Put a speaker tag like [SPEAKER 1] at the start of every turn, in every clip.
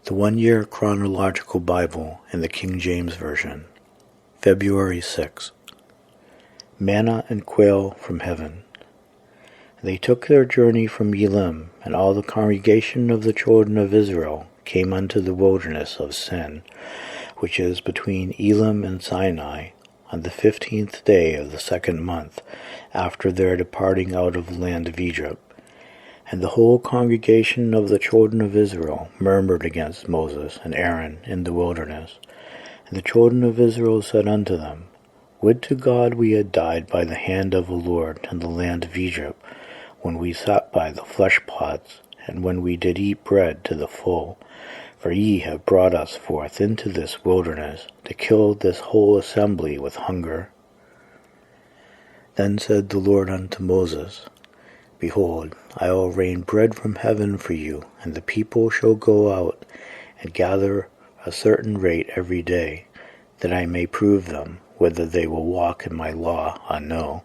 [SPEAKER 1] The 1-Year Chronological Bible in the King James Version, February 6. Manna and quail from heaven. They took their journey from Elim, and all the congregation of the children of Israel came unto the wilderness of Sin, which is between Elim and Sinai, on the 15th day of the 2nd month, after their departing out of the land of Egypt. And the whole congregation of the children of Israel murmured against Moses and Aaron in the wilderness. And the children of Israel said unto them, Would to God we had died by the hand of the Lord in the land of Egypt, when we sat by the flesh pots, and when we did eat bread to the full. For ye have brought us forth into this wilderness, to kill this whole assembly with hunger. Then said the Lord unto Moses, Behold, I will rain bread from heaven for you, and the people shall go out and gather a certain rate every day, that I may prove them, whether they will walk in my law or no.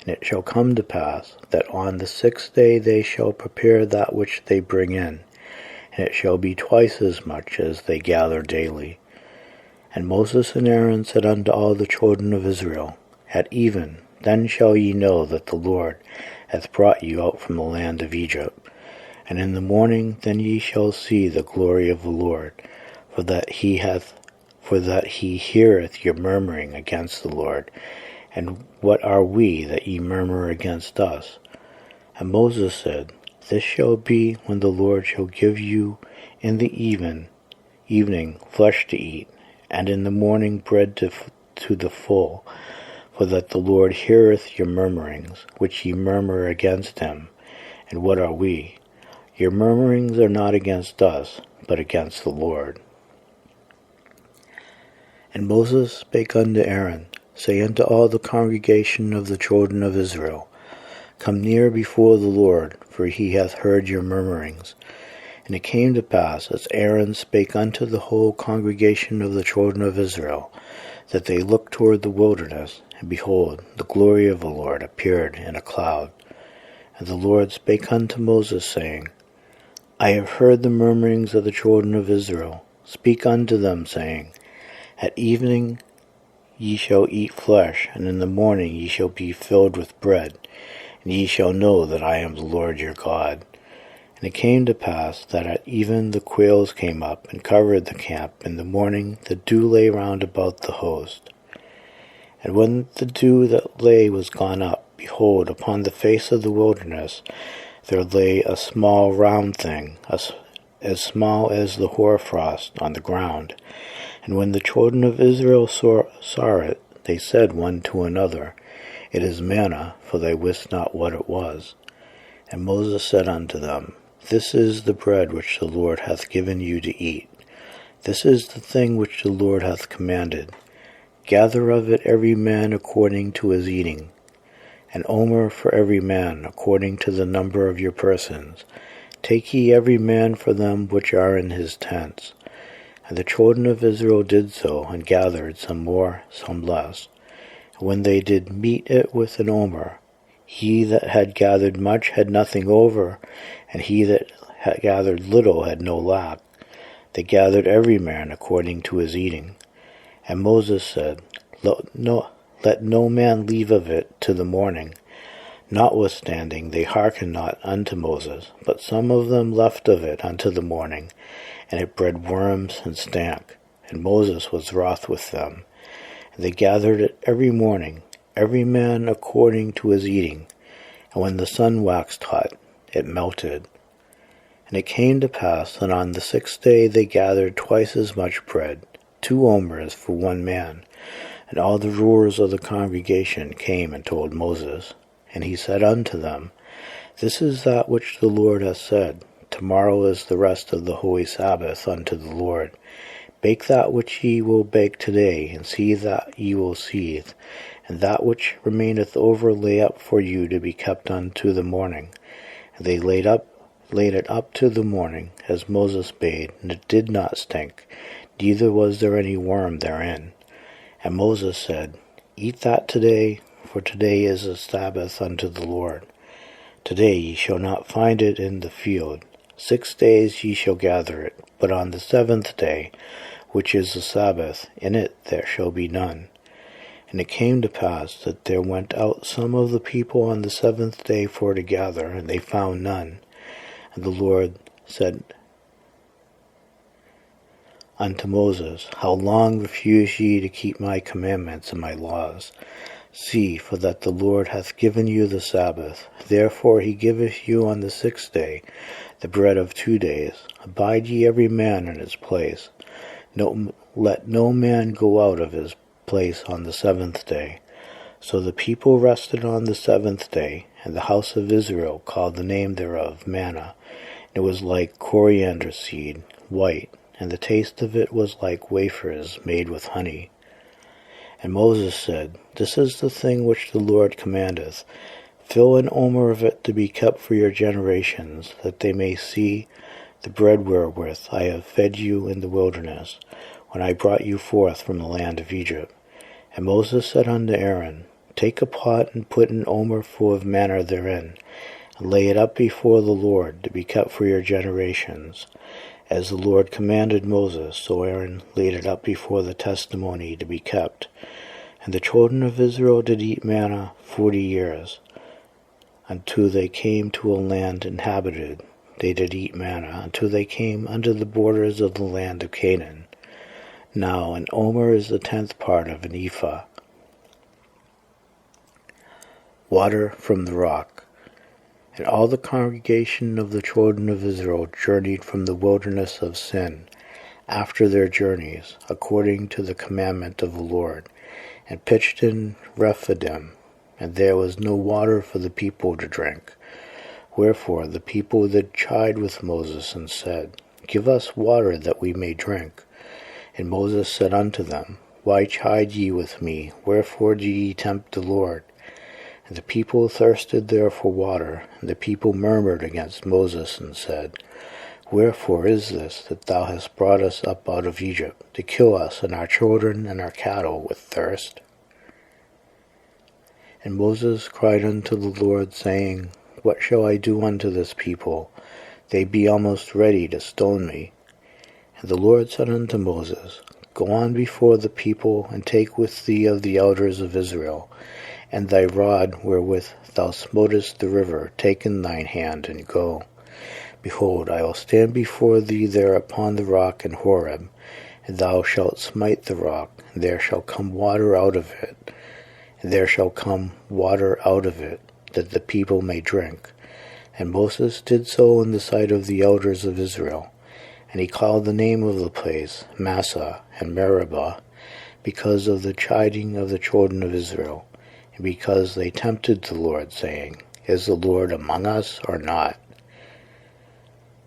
[SPEAKER 1] And it shall come to pass, that on the 6th day they shall prepare that which they bring in, and it shall be twice as much as they gather daily. And Moses and Aaron said unto all the children of Israel, At even, then shall ye know that the Lord hath brought you out from the land of Egypt. And in the morning then ye shall see the glory of the Lord, for that he heareth your murmuring against the Lord. And what are we that ye murmur against us? And Moses said, This shall be when the Lord shall give you in the evening flesh to eat, and in the morning bread to the full, for that the Lord heareth your murmurings, which ye murmur against him. And what are we? Your murmurings are not against us, but against the Lord. And Moses spake unto Aaron, saying unto all the congregation of the children of Israel, Come near before the Lord, for he hath heard your murmurings. And it came to pass, as Aaron spake unto the whole congregation of the children of Israel, that they looked toward the wilderness, and behold, the glory of the Lord appeared in a cloud. And the Lord spake unto Moses, saying, I have heard the murmurings of the children of Israel. Speak unto them, saying, At evening ye shall eat flesh, and in the morning ye shall be filled with bread, and ye shall know that I am the Lord your God. And it came to pass that at even the quails came up and covered the camp. In the morning the dew lay round about the host. And when the dew that lay was gone up, behold, upon the face of the wilderness there lay a small round thing, as small as the hoarfrost on the ground. And when the children of Israel saw it, they said one to another, It is manna, for they wist not what it was. And Moses said unto them, This is the bread which the Lord hath given you to eat. This is the thing which the Lord hath commanded. Gather of it every man according to his eating, an omer for every man according to the number of your persons. Take ye every man for them which are in his tents. And the children of Israel did so, and gathered, some more, some less. And when they did meet it with an omer, he that had gathered much had nothing over, and he that had gathered little had no lack. They gathered every man according to his eating. And Moses said, Let no man leave of it to the morning. Notwithstanding they hearkened not unto Moses, but some of them left of it unto the morning, and it bred worms and stank. And Moses was wroth with them. And they gathered it every morning, every man according to his eating. And when the sun waxed hot, it melted. And it came to pass that on the 6th day they gathered twice as much bread, 2 omers for one man. And all the rulers of the congregation came and told Moses. And he said unto them, This is that which the Lord hath said, Tomorrow is the rest of the holy Sabbath unto the Lord. Bake that which ye will bake today, and seethe that ye will seethe, and that which remaineth over lay up for you to be kept unto the morning. And they laid it up to the morning, as Moses bade, and it did not stink, neither was there any worm therein. And Moses said, Eat that today, for today is a Sabbath unto the Lord. Today ye shall not find it in the field, 6 days ye shall gather it, but on the 7th day, which is the Sabbath, in it there shall be none. And it came to pass that there went out some of the people on the 7th day for to gather, and they found none. And the Lord said unto Moses, How long refuse ye to keep my commandments and my laws? See, for that the Lord hath given you the Sabbath. Therefore he giveth you on the 6th day the bread of 2 days. Abide ye every man in his place. Let no man go out of his place on the 7th day. So the people rested on the 7th day, and the house of Israel called the name thereof manna. It was like coriander seed, white, and the taste of it was like wafers made with honey. And Moses said, This is the thing which the Lord commandeth. Fill an omer of it to be kept for your generations, that they may see the bread wherewith I have fed you in the wilderness, when I brought you forth from the land of Egypt. And Moses said unto Aaron, Take a pot, and put an omer full of manna therein, and lay it up before the Lord, to be kept for your generations. As the Lord commanded Moses, so Aaron laid it up before the testimony to be kept. And the children of Israel did eat manna 40 years, until they came to a land inhabited. They did eat manna, until they came unto the borders of the land of Canaan. Now an omer is the 10th part of an ephah. Water from the rock. And all the congregation of the children of Israel journeyed from the wilderness of Sin, after their journeys, according to the commandment of the Lord, and pitched in Rephidim, and there was no water for the people to drink. Wherefore the people did chide with Moses, and said, Give us water that we may drink. And Moses said unto them, Why chide ye with me? Wherefore do ye tempt the Lord? And the people thirsted there for water, and the people murmured against Moses, and said, Wherefore is this, that thou hast brought us up out of Egypt, to kill us and our children and our cattle with thirst? And Moses cried unto the Lord, saying, What shall I do unto this people? They be almost ready to stone me. And the Lord said unto Moses, Go on before the people, and take with thee of the elders of Israel, and thy rod wherewith thou smotest the river, take in thine hand, and go. Behold, I will stand before thee there upon the rock in Horeb, and thou shalt smite the rock, and there shall come water out of it, and there shall come water out of it, that the people may drink. And Moses did so in the sight of the elders of Israel. And he called the name of the place Massah and Meribah, because of the chiding of the children of Israel, and because they tempted the Lord, saying, Is the Lord among us or not?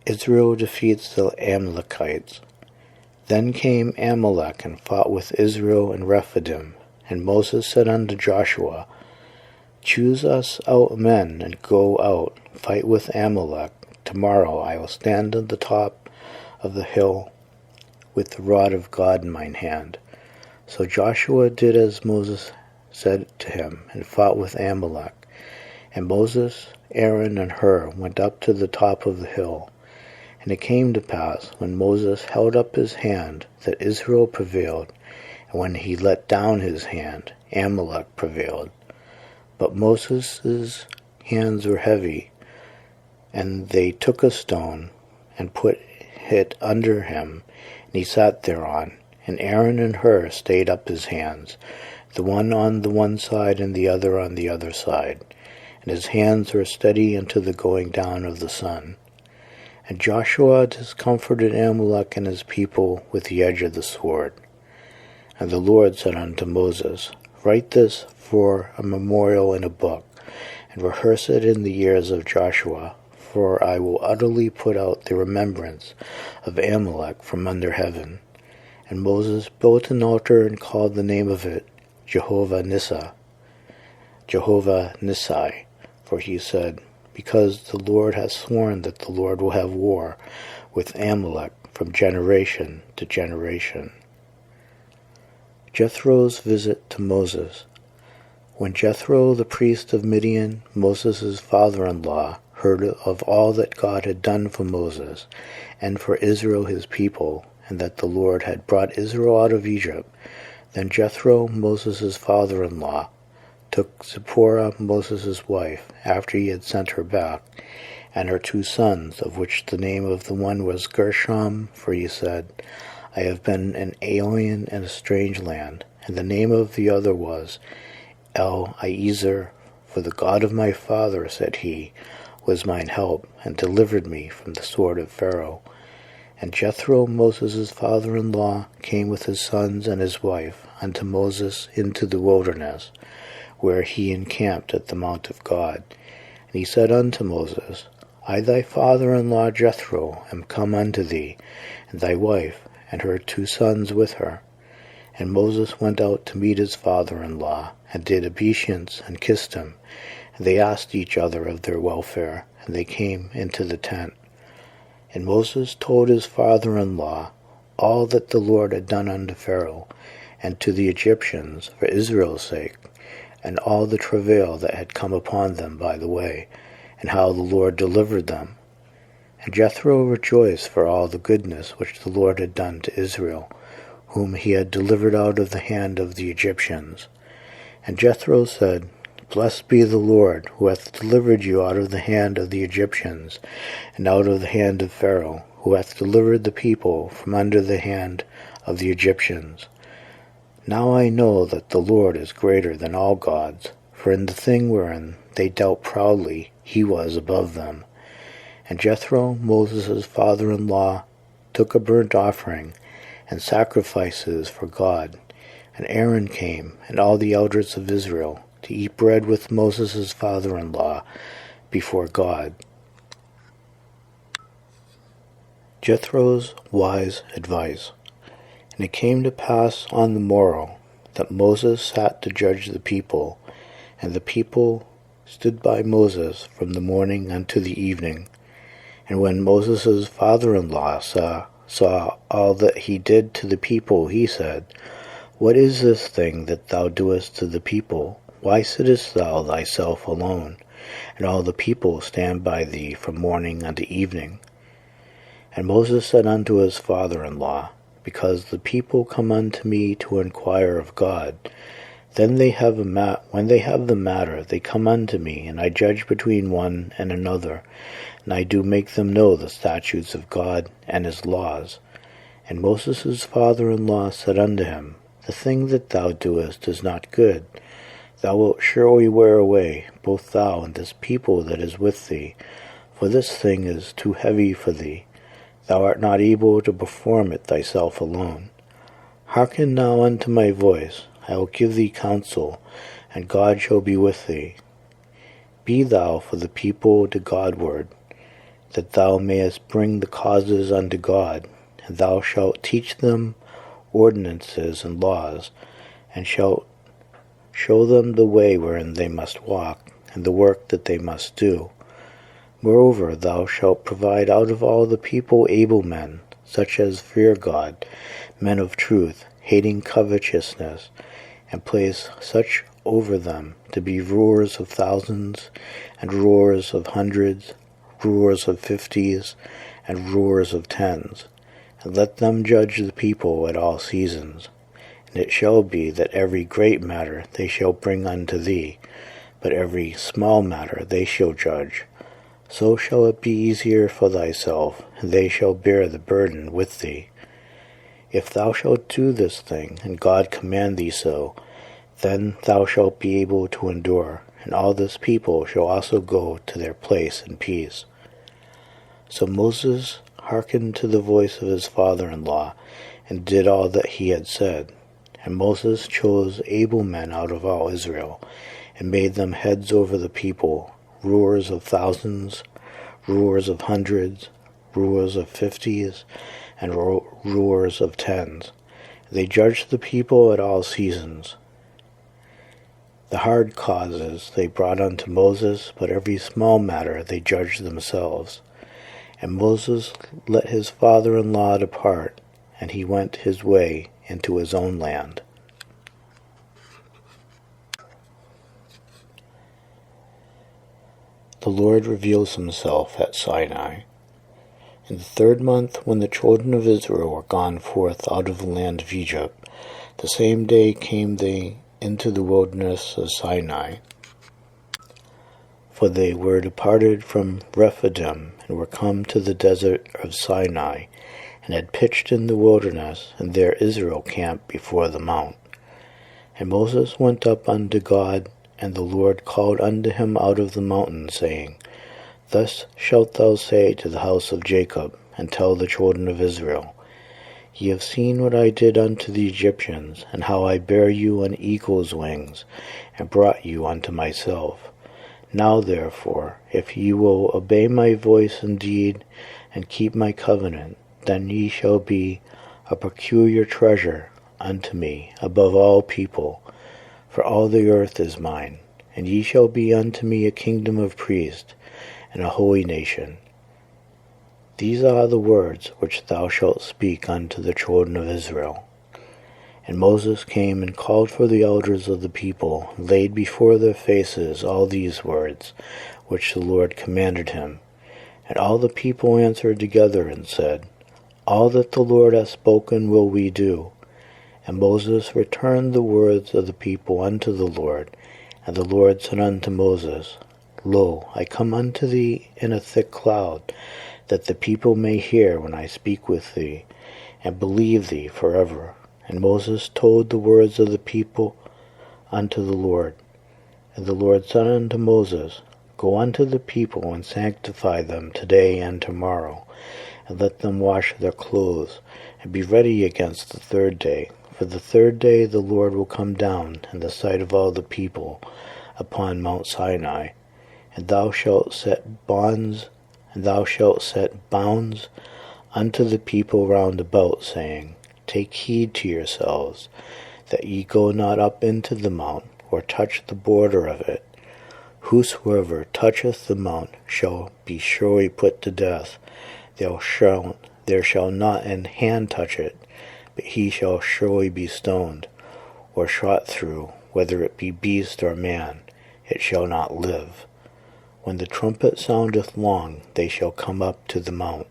[SPEAKER 1] Israel defeats the Amalekites. Then came Amalek and fought with Israel in Rephidim. And Moses said unto Joshua, Choose us out men, and go out, fight with Amalek. Tomorrow I will stand on the top of the hill with the rod of God in mine hand. So Joshua did as Moses said to him, and fought with Amalek. And Moses, Aaron, and Hur went up to the top of the hill. And it came to pass, when Moses held up his hand, that Israel prevailed, and when he let down his hand, Amalek prevailed. But Moses' hands were heavy, and they took a stone, and put it under him, and he sat thereon. And Aaron and Hur stayed up his hands, the one on the one side and the other on the other side. And his hands were steady unto the going down of the sun. And Joshua discomforted Amalek and his people with the edge of the sword. And the Lord said unto Moses, Write this for a memorial in a book, and rehearse it in the ears of Joshua, for I will utterly put out the remembrance of Amalek from under heaven. And Moses built an altar and called the name of it Jehovah Nissi, for he said, Because the Lord hath sworn that the Lord will have war with Amalek from generation to generation. Jethro's visit to Moses. When Jethro, the priest of Midian, Moses' father-in-law, heard of all that God had done for Moses and for Israel his people, and that the Lord had brought Israel out of Egypt, then Jethro, Moses' father-in-law, took Zipporah, Moses' wife, after he had sent her back, and her 2 sons, of which the name of the one was Gershom, for he said, I have been an alien in a strange land, and the name of the other was Eliezer, for the God of my father, said he, was mine help, and delivered me from the sword of Pharaoh. And Jethro, Moses' father-in-law, came with his sons and his wife unto Moses into the wilderness, where he encamped at the mount of God. And he said unto Moses, I thy father-in-law Jethro am come unto thee, and thy wife, and her 2 sons with her. And Moses went out to meet his father-in-law, and did obeisance, and kissed him. And they asked each other of their welfare, and they came into the tent. And Moses told his father-in-law all that the Lord had done unto Pharaoh, and to the Egyptians, for Israel's sake, and all the travail that had come upon them by the way, and how the Lord delivered them. And Jethro rejoiced for all the goodness which the Lord had done to Israel, whom he had delivered out of the hand of the Egyptians. And Jethro said, Blessed be the Lord, who hath delivered you out of the hand of the Egyptians, and out of the hand of Pharaoh, who hath delivered the people from under the hand of the Egyptians. Now I know that the Lord is greater than all gods, for in the thing wherein they dealt proudly he was above them. And Jethro, Moses' father-in-law, took a burnt offering and sacrifices for God. And Aaron came, and all the elders of Israel, to eat bread with Moses' father-in-law before God. Jethro's wise advice. And it came to pass on the morrow that Moses sat to judge the people, and the people stood by Moses from the morning unto the evening. And when Moses' father-in-law saw all that he did to the people, he said, What is this thing that thou doest to the people? Why sittest thou thyself alone, and all the people stand by thee from morning unto evening? And Moses said unto his father-in-law, Because the people come unto me to inquire of God. Then when they have the matter, they come unto me, and I judge between one and another, and I do make them know the statutes of God and his laws. And Moses' father-in-law said unto him, The thing that thou doest is not good. Thou wilt surely wear away, both thou and this people that is with thee, for this thing is too heavy for thee. Thou art not able to perform it thyself alone. Hearken now unto my voice, I will give thee counsel, and God shall be with thee. Be thou for the people to Godward, that thou mayest bring the causes unto God, and thou shalt teach them ordinances and laws, and shalt show them the way wherein they must walk, and the work that they must do. Moreover, thou shalt provide out of all the people able men, such as fear God, men of truth, hating covetousness, and place such over them to be rulers of thousands, and rulers of hundreds, rulers of 50s, and rulers of 10s, and let them judge the people at all seasons. And it shall be that every great matter they shall bring unto thee, but every small matter they shall judge. So shall it be easier for thyself, and they shall bear the burden with thee. If thou shalt do this thing, and God command thee so, then thou shalt be able to endure, and all this people shall also go to their place in peace. So Moses hearkened to the voice of his father-in-law, and did all that he had said. And Moses chose able men out of all Israel, and made them heads over the people, rulers of thousands, rulers of hundreds, rulers of 50s, and rulers of 10s. They judged the people at all seasons. The hard causes they brought unto Moses, but every small matter they judged themselves. And Moses let his father-in-law depart, and he went his way into his own land. The Lord reveals himself at Sinai. In the 3rd month, when the children of Israel were gone forth out of the land of Egypt, the same day came they into the wilderness of Sinai. For they were departed from Rephidim, and were come to the desert of Sinai, and had pitched in the wilderness, and there Israel camped before the mount. And Moses went up unto God, and the Lord called unto him out of the mountain, saying, Thus shalt thou say to the house of Jacob, and tell the children of Israel, Ye have seen what I did unto the Egyptians, and how I bare you on eagle's wings, and brought you unto myself. Now therefore, if ye will obey my voice indeed, and keep my covenant, then ye shall be a peculiar treasure unto me above all people, for all the earth is mine, and ye shall be unto me a kingdom of priests, and a holy nation. These are the words which thou shalt speak unto the children of Israel. And Moses came and called for the elders of the people, and laid before their faces all these words, which the Lord commanded him. And all the people answered together and said, All that the Lord hath spoken will we do. And Moses returned the words of the people unto the Lord. And the Lord said unto Moses, Lo, I come unto thee in a thick cloud, that the people may hear when I speak with thee, and believe thee forever. And Moses told the words of the people unto the Lord. And the Lord said unto Moses, Go unto the people, and sanctify them today and tomorrow, and let them wash their clothes, and be ready against the 3rd day. For the 3rd day the Lord will come down in the sight of all the people upon Mount Sinai. And thou shalt set bounds unto the people round about, saying, Take heed to yourselves, that ye go not up into the mount, or touch the border of it. Whosoever toucheth the mount shall be surely put to death. There shall not an hand touch it, but he shall surely be stoned, or shot through, whether it be beast or man, it shall not live. When the trumpet soundeth long, they shall come up to the mount.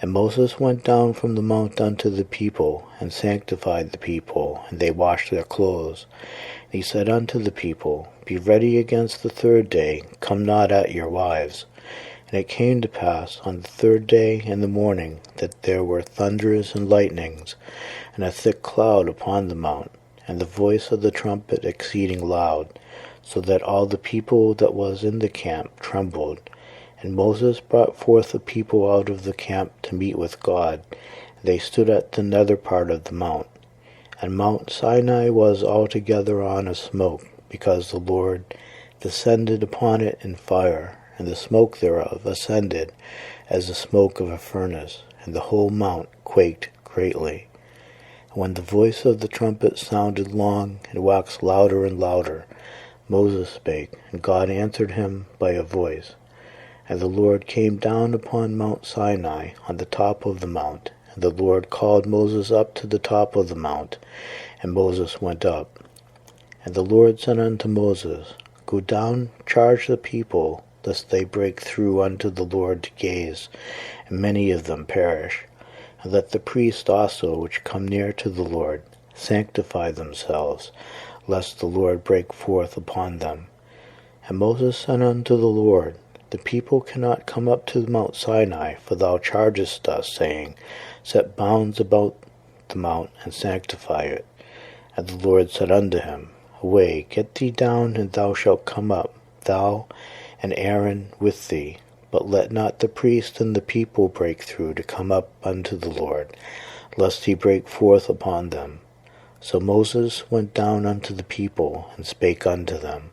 [SPEAKER 1] And Moses went down from the mount unto the people, and sanctified the people, and they washed their clothes. And he said unto the people, Be ready against the 3rd day, come not at your wives. And it came to pass on the 3rd day in the morning, that there were thunders and lightnings, and a thick cloud upon the mount, and the voice of the trumpet exceeding loud, so that all the people that was in the camp trembled. And Moses brought forth the people out of the camp to meet with God. They stood at the nether part of the mount. And Mount Sinai was altogether on a smoke, because the Lord descended upon it in fire, and the smoke thereof ascended as the smoke of a furnace, and the whole mount quaked greatly. And when the voice of the trumpet sounded long, and waxed louder and louder, Moses spake, and God answered him by a voice. And the Lord came down upon Mount Sinai on the top of the mount, and the Lord called Moses up to the top of the mount, and Moses went up. And the Lord said unto Moses, Go down, charge the people, lest they break through unto the Lord to gaze, and many of them perish. And let the priests also which come near to the Lord sanctify themselves, lest the Lord break forth upon them. And Moses said unto the Lord, The people cannot come up to Mount Sinai, for thou chargest us, saying, Set bounds about the mount, and sanctify it. And the Lord said unto him, Away, get thee down, and thou shalt come up, thou and Aaron with thee. But let not the priest and the people break through to come up unto the Lord, lest he break forth upon them. So Moses went down unto the people, and spake unto them.